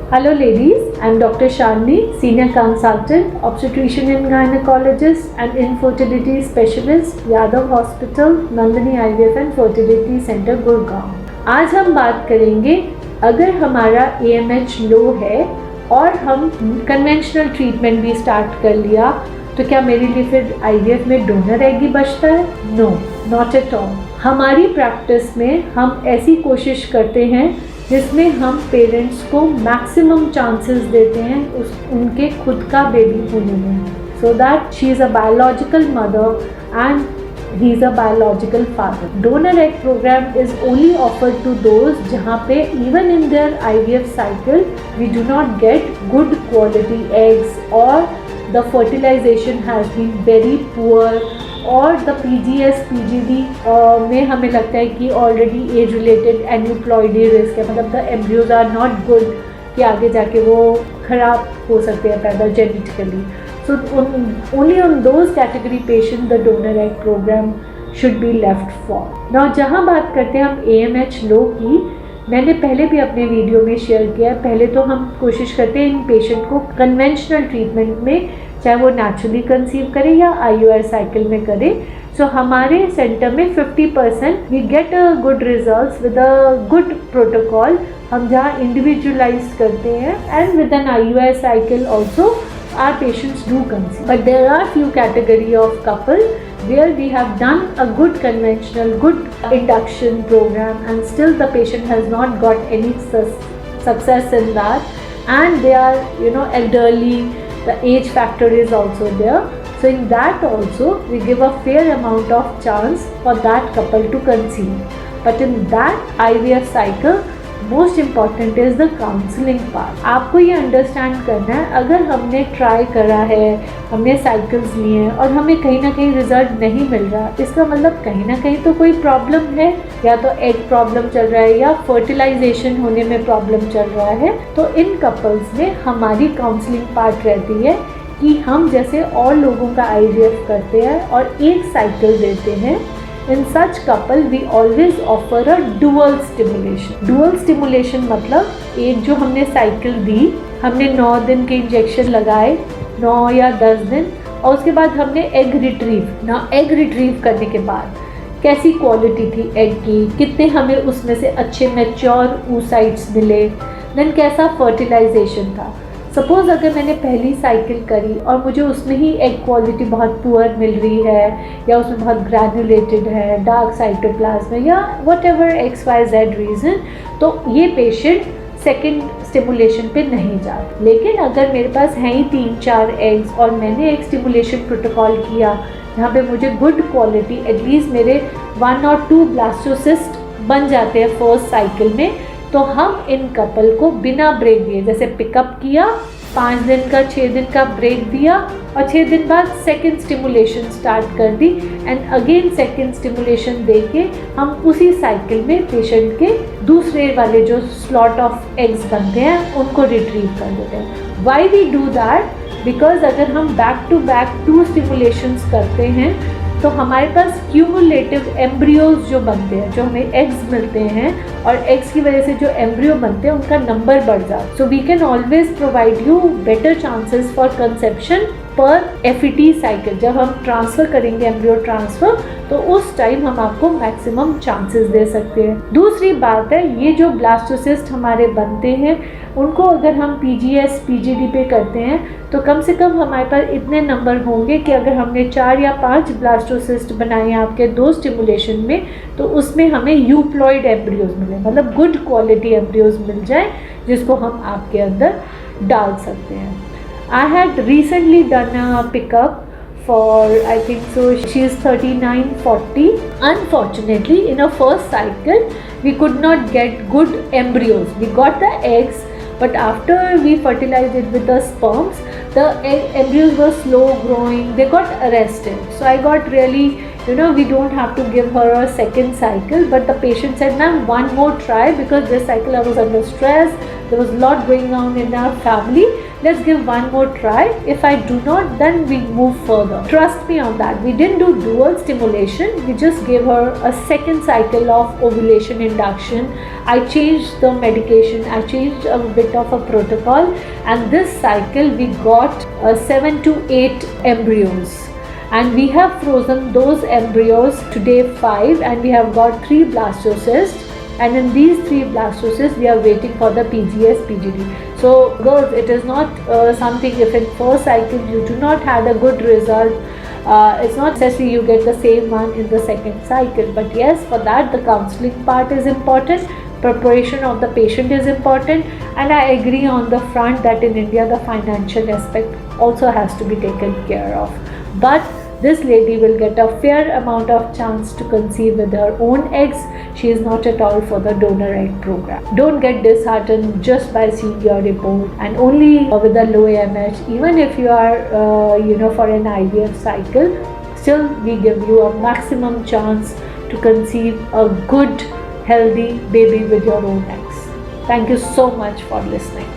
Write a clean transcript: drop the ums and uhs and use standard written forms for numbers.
Hello ladies, I am Dr. Shalini, Senior Consultant, Obstetrician and Gynecologist and Infertility Specialist, Yadav Hospital, Nandini IVF and Fertility Center, Gurgaon. आज हम बात करेंगे अगर हमारा AMH लो है और हम कन्वेंशनल ट्रीटमेंट भी स्टार्ट कर लिया तो क्या मेरे लिए फिर IVF में डोनर एग ही बचता है? No, not at all. हमारी प्रैक्टिस में हम ऐसी कोशिश करते हैं जिसमें हम पेरेंट्स को मैक्सिमम चांसेस देते हैं उनके खुद का बेबी होने में, so that she is a biological mother and he is a biological father. Donor egg program is only offered to those जहाँ पे even in their IVF cycle we do not get good quality eggs or the fertilization has been very poor और the PGS PGD में हमें लगता है कि already age related aneuploidy risk है, मतलब the embryos are not good कि आगे जाके वो ख़राब हो सकते हैं पैदा genetically. So only on those category patient the donor egg program should be left for. Now जहाँ बात करते हैं हम AMH लो की, मैंने पहले भी अपने वीडियो में शेयर किया है। पहले तो हम कोशिश करते हैं इन पेशेंट को कन्वेंशनल ट्रीटमेंट में, चाहे वो नेचुरली कंसीव करे या IUI साइकिल में करे। सो हमारे सेंटर में 50% we get a good results with a good protocol, हम जहाँ इंडिविजुअलाइज करते हैं and with an IUI cycle also our patients do conceive. But there are few category of couple where we have done a good conventional, good induction program and still the patient has not got any success in that, and they are elderly, the age factor is also there. So in that also we give a fair amount of chance for that couple to conceive. But in that IVF cycle most important is the counselling part. आपको ये understand करना है, अगर हमने try करा है, हमने cycles लिए हैं और हमें कहीं ना कहीं रिजल्ट नहीं मिल रहा, इसका मतलब कहीं ना कहीं तो कोई प्रॉब्लम है, या तो एग प्रॉब्लम चल रहा है या फर्टिलाइजेशन होने में प्रॉब्लम चल रहा है। तो इन कपल्स में हमारी काउंसलिंग पार्ट रहती है कि हम जैसे और लोगों का IVF करते हैं और एक साइकिल देते हैं। In such couple we always offer a dual stimulation. Dual stimulation मतलब एक जो हमने साइकिल दी, हमने 9 दिन के इंजेक्शन लगाए, 9 या 10 दिन, और उसके बाद हमने एग रिट्रीव करने के बाद कैसी क्वालिटी थी एग की, कितने हमें उसमें से अच्छे मैच्योर oocytes मिले, देन कैसा फर्टिलाइजेशन था। सपोज़ अगर मैंने पहली साइकिल करी और मुझे उसमें ही एग क्वालिटी बहुत पुअर मिल रही है, या उसमें बहुत ग्रैनुलेटेड है, डार्क साइटोप्लाज्म या व्हाटएवर XYZ रीज़न, तो ये पेशेंट सेकंड स्टिमुलेशन पे नहीं जाता। लेकिन अगर मेरे पास हैं ही 3-4 एग्स और मैंने एक स्टिमुलेशन प्रोटोकॉल किया जहाँ पे मुझे गुड क्वालिटी, एटलीस्ट मेरे 1 और 2 ब्लास्टोसिस्ट बन जाते हैं फर्स्ट साइकिल में, तो हम इन कपल को बिना ब्रेक दिए, जैसे पिकअप किया, 5 दिन का 6 दिन का ब्रेक दिया और 6 दिन बाद सेकेंड स्टिमुलेशन स्टार्ट कर दी, एंड अगेन सेकेंड स्टिमुलेशन दे के हम उसी साइकिल में पेशेंट के दूसरे वाले जो स्लॉट ऑफ एग्स बनते हैं उनको रिट्रीव कर देते हैं। Why we do that? Because अगर हम बैक टू बैक 2 स्टिमुलेशंस करते हैं तो हमारे पास क्यूमुलेटिव एम्ब्रियोज जो बनते हैं, जो हमें एग्स मिलते हैं, और एग्स की वजह से जो एम्ब्रियो बनते हैं उनका नंबर बढ़ जाता है। So we can always provide you better chances for conception पर FET साइकिल। जब हम ट्रांसफ़र करेंगे एम्ब्रियो ट्रांसफ़र, तो उस टाइम हम आपको मैक्सिमम चांसेस दे सकते हैं। दूसरी बात है, ये जो ब्लास्टोसिस्ट हमारे बनते हैं उनको अगर हम PGS PGD पे करते हैं तो कम से कम हमारे पास इतने नंबर होंगे कि अगर हमने 4 या 5 ब्लास्टोसिस्ट बनाए हैं आपके 2 स्टिमुलेशन में, तो उसमें हमें यूप्लॉइड एम्ब्रियोज मिले, मतलब गुड क्वालिटी एम्ब्रियोज मिल जाए जिसको हम आपके अंदर डाल सकते हैं। I had recently done a pickup for, I think so, she is 39-40. Unfortunately, in her first cycle, we could not get good embryos. We got the eggs, but after we fertilized it with the sperms, the embryos were slow growing. They got arrested. So I got really, we don't have to give her a second cycle. But the patient said, "Ma'am, one more try, because this cycle I was under stress. There was a lot going on in our family. let's give one more try. If I do not, then we move further. Trust me on that. We didn't do dual stimulation, we just gave her a second cycle of ovulation induction. I changed the medication, I changed a bit of a protocol, and this cycle we got 7 to 8 embryos. And we have frozen those embryos to day 5, and we have got 3 blastocysts, and in these 3 blastocysts we are waiting for the PGS PGD. So girls, it is not something, if in first cycle you do not had a good result, it's not necessarily you get the same one in the second cycle. But yes, for that the counseling part is important, preparation of the patient is important, and I agree on the front that in India the financial aspect also has to be taken care of. But this lady will get a fair amount of chance to conceive with her own eggs. She is not at all for the donor egg program. Don't get disheartened just by seeing your report and only with a low AMH. Even if you are for an IVF cycle, still we give you a maximum chance to conceive a good healthy baby with your own eggs. Thank you so much for listening.